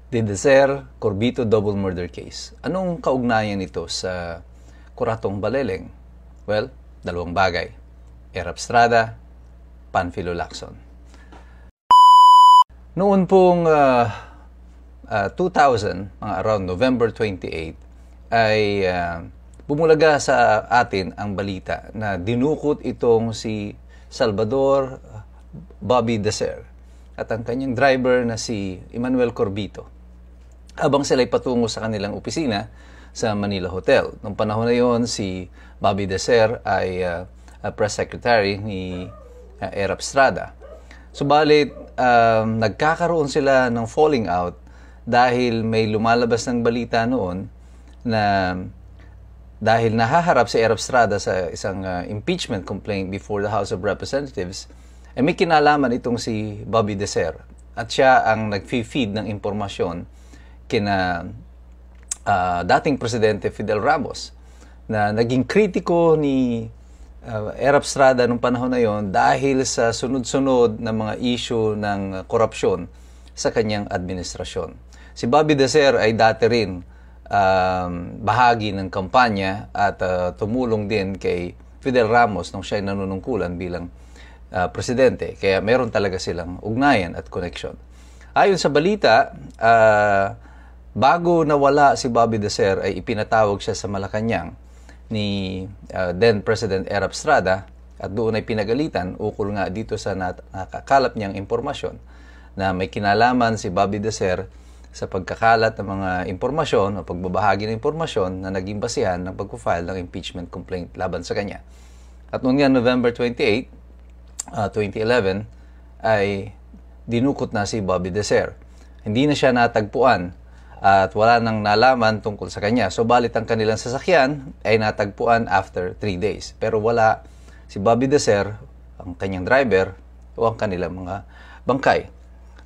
Dideser Corbito double murder case. Anong kaugnayan nito sa Kuratong Baleleng? Well, dalawang bagay. Erap Estrada, Panfilo Lacson. Noon pong 2000, mga around November 28, ay bumulaga sa atin ang balita na dinukot itong si Salvador Bobby Deser at ang kanyang driver na si Emmanuel Corbito habang sila'y patungo sa kanilang opisina sa Manila Hotel. Noong panahon na yon, si Bobby Deser ay press secretary ni Erap Estrada. Subalit, nagkakaroon sila ng falling out dahil may lumalabas ng balita noon na dahil nahaharap si Erap Estrada sa isang impeachment complaint before the House of Representatives, ay may kinalaman itong si Bobby Deser at siya ang nag-feed ng impormasyon kina dating Presidente Fidel Ramos na naging kritiko ni Erap Estrada noong panahon na yon dahil sa sunod-sunod na mga issue ng korupsyon sa kanyang administrasyon. Si Bobby Deser ay dati rin bahagi ng kampanya at tumulong din kay Fidel Ramos nung siya ay nanunungkulan bilang presidente. Kaya meron talaga silang ugnayan at connection. Ayon sa balita, bago nawala si Bobby Deser ay ipinatawag siya sa Malacanang ni then President Erap Estrada at doon ay pinagalitan ukol nga dito sa nakakalap niyang impormasyon na may kinalaman si Bobby Deser sa pagkakalat ng mga impormasyon o pagbabahagi ng impormasyon na naging basihan ng pagpo-file ng impeachment complaint laban sa kanya. At noong nga November 28, 2011 ay dinukot na si Bobby Deser. Hindi na siya natagpuan at wala nang nalaman tungkol sa kanya. So, balit ang kanilang sasakyan ay natagpuan after 3 days. Pero wala si Bobby Deser, ang kanyang driver, o ang kanilang mga bangkay.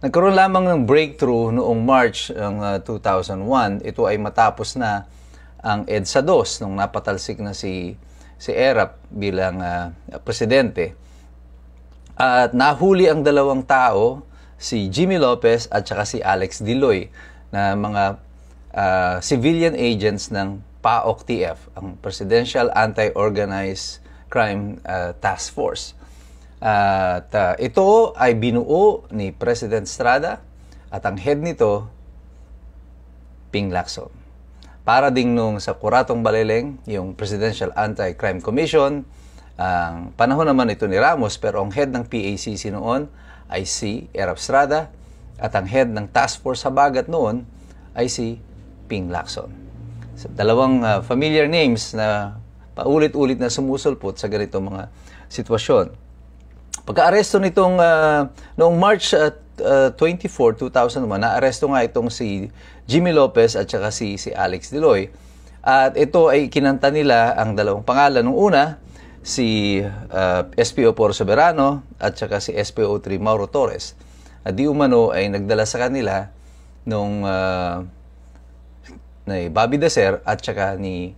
Nagkaroon lamang ng breakthrough noong March ng 2001. Ito ay matapos na ang EDSA 2 nung napatalsik na si Erap bilang presidente. At nahuli ang dalawang tao, si Jimmy Lopez at saka si Alex Diloy, na mga civilian agents ng PAOK-TF, ang Presidential Anti-Organized Crime Task Force. At ito ay binuo ni President Estrada at ang head nito, Ping Lacson. Para ding nung sa Kuratong Baleleng, yung Presidential Anti-Crime Commission, ang panahon naman ito ni Ramos, pero ang head ng PACC noon ay si Erap Estrada at ang head ng task force sa Habagat noon ay si Ping Lacson. So, dalawang familiar names na paulit-ulit na sumusulpot sa ganitong mga sitwasyon. Pagka-aresto nitong noong March 24, 2001, na-aresto nga itong si Jimmy Lopez at saka si Alex Diloy. At ito ay kinanta nila ang dalawang pangalan. Nung una, si SPO Por Soberano at saka si SPO3 Mauro Torres. At di umano ay nagdala sa kanila nung ni Bobby Deser at saka ni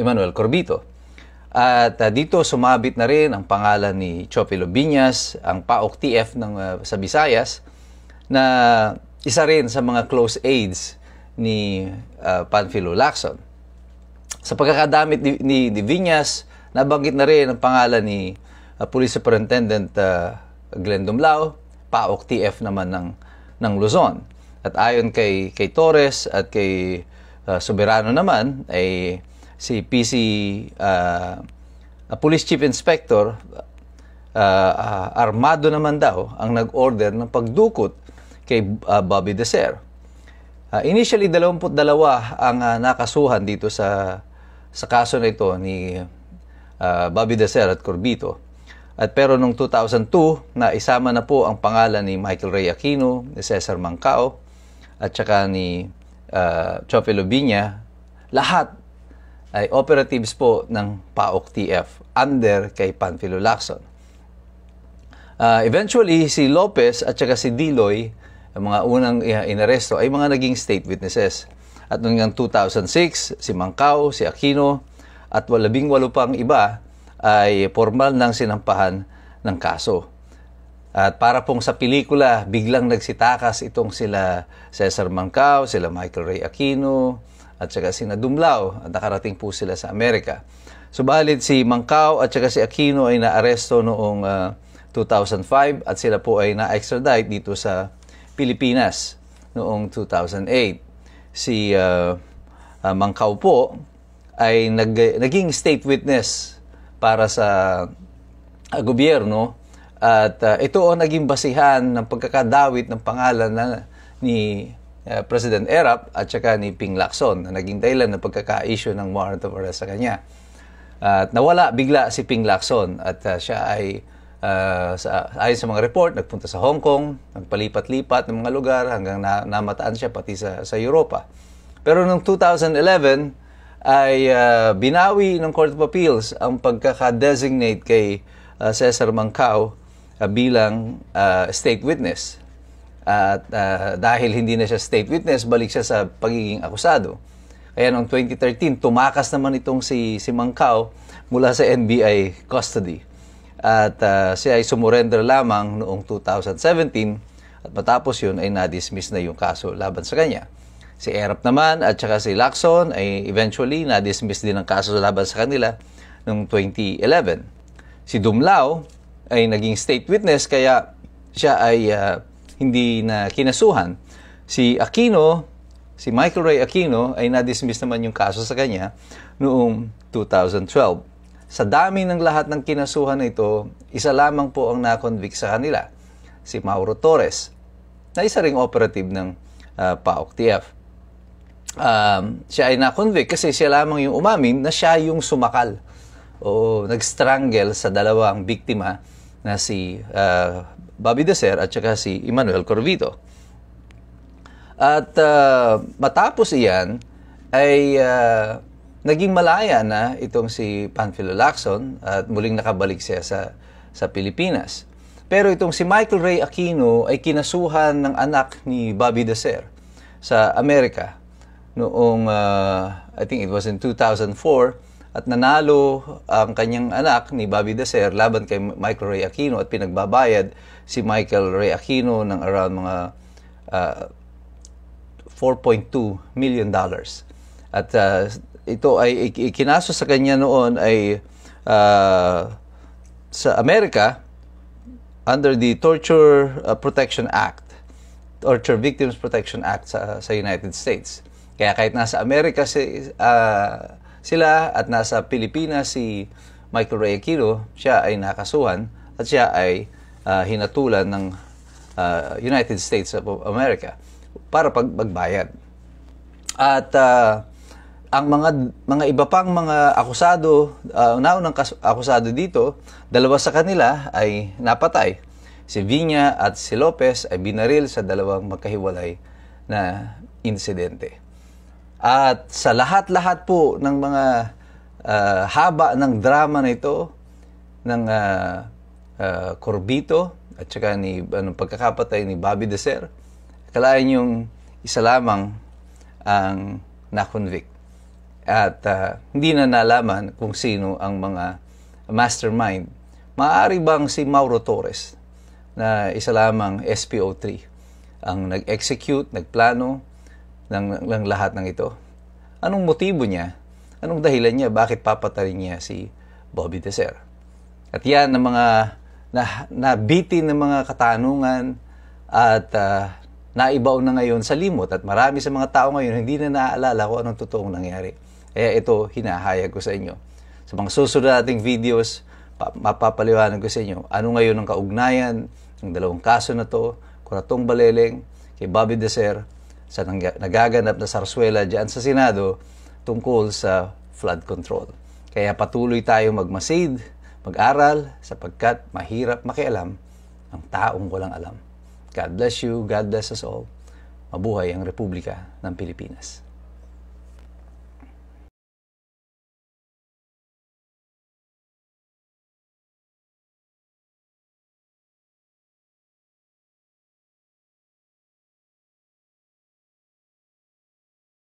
Emmanuel Corbito. At dito sumabit na rin ang pangalan ni Chopilo Biñas, ang PAOK-TF sa Visayas, na isa rin sa mga close aides ni Panfilo Lacson. Sa pagkakadamit ni Viñas, nabanggit na rin ang pangalan ni Police Superintendent Glenn Dumlao, PAOK-TF naman ng Luzon. At ayon kay Torres at kay Soberano naman, ay si PC Police Chief Inspector Armado naman daw ang nag-order ng pagdukot kay Bobby Deser. Initially, 22 ang nakasuhan dito sa kaso na ito ni Bobby Deser at Corbito. At pero noong 2002, na isama na po ang pangalan ni Michael Ray Aquino, ni Cesar Mancao, at saka ni Chopilo Biña. Lahat ay operatives po ng PAOK-TF under kay Panfilo Lacson. Eventually, si Lopez at saka si Diloy, ang mga unang inaresto, ay mga naging state witnesses. At noong 2006, si Mancao, si Aquino, at 18 pang iba ay formal nang sinampahan ng kaso. At para pong sa pelikula, biglang nagsitakas itong sila Cesar Mancao, sila Michael Ray Aquino, at saka sina Dumlao, at nakarating po sila sa Amerika. Subalit si Mancao at saka si Aquino ay naaresto noong 2005 at sila po ay na-extradite dito sa Pilipinas noong 2008. Si Mancao po ay naging state witness para sa gobyerno at ito ang naging basihan ng pagkakadawit ng pangalan ni President Erap at saka ni Ping Lacson na naging dahilan ng pagkaka-issue ng warrant of arrest sa kanya. At nawala bigla si Ping Lacson at siya ay ayon sa mga report, nagpunta sa Hong Kong, nagpalipat-lipat ng mga lugar hanggang namataan siya pati sa Europa. Pero noong 2011 ay binawi ng Court of Appeals ang pagkaka-designate kay Cesar Mancao bilang state witness. At dahil hindi na siya state witness, balik siya sa pagiging akusado. Kaya noong 2013, tumakas naman itong si Mancao mula sa NBI custody. At siya ay sumurrender lamang noong 2017 at matapos yun ay na-dismiss na yung kaso laban sa kanya. Si Erap naman at saka si Lacson ay eventually na-dismiss din ang kaso laban sa kanila noong 2011. Si Dumlao ay naging state witness kaya siya ay hindi na kinasuhan. Si Aquino, si Michael Ray Aquino ay na-dismiss naman yung kaso sa kanya noong 2012. Sa dami ng lahat ng kinasuhan na ito, isa lamang po ang na-convict sa kanila, si Mauro Torres, na isa ring operative ng PAOK-TF. Siya ay na-convict kasi siya lamang yung umamin na siya yung sumakal o nag-strangle sa dalawang biktima na si Bobby Deser at saka si Emmanuel Corvito. At matapos iyan ay naging malaya na itong si Panfilo Lacson at muling nakabalik siya sa Pilipinas. Pero itong si Michael Ray Aquino ay kinasuhan ng anak ni Bobby Deser sa Amerika noong, I think it was in 2004, at nanalo ang kanyang anak ni Bobby Deser laban kay Michael Ray Aquino at pinagbabayad si Michael Ray Aquino ng around mga $4.2 million. At ito ay ikinaso sa kanya noon ay sa Amerika under the Torture Protection Act, Torture Victims Protection Act sa United States. Kaya kahit nasa Amerika sila at nasa Pilipinas si Michael Ray Aquino, siya ay nakasuhan at siya ay hinatulan ng United States of America para magbayad. At ang mga iba pang mga akusado, naunang akusado dito, dalawa sa kanila ay napatay. Si Viña at si Lopez ay binaril sa dalawang magkahiwalay na insidente. At sa lahat-lahat po ng mga haba ng drama na ito, ng Corvito at saka pagkakapatay ni Bobby Deser, akalain yung isa lamang ang na-convict. At hindi na nalaman kung sino ang mga mastermind. Maaari bang si Mauro Torres, na isa lamang SPO3, ang nag-execute, nagplano ng lahat ng ito? Anong motibo niya? Anong dahilan niya? Bakit papatayin niya si Bobby Deser? At yan ang mga nabitin ng mga katanungan at naibaw na ngayon sa limot. At marami sa mga tao ngayon hindi na naaalala kung anong totoong nangyari. Kaya ito, hinahayag ko sa inyo. Sa mga susunod nating videos, mapapaliwanag ko sa inyo ano ngayon ang kaugnayan ng dalawang kaso na to, Kuratong Baleleng, kay Bobby Deser, sa nagaganap na sarswela dyan sa Senado tungkol sa flood control. Kaya patuloy tayong magmasid, mag-aral, sapagkat mahirap makialam ang taong walang alam. God bless you, God bless us all. Mabuhay ang Republika ng Pilipinas.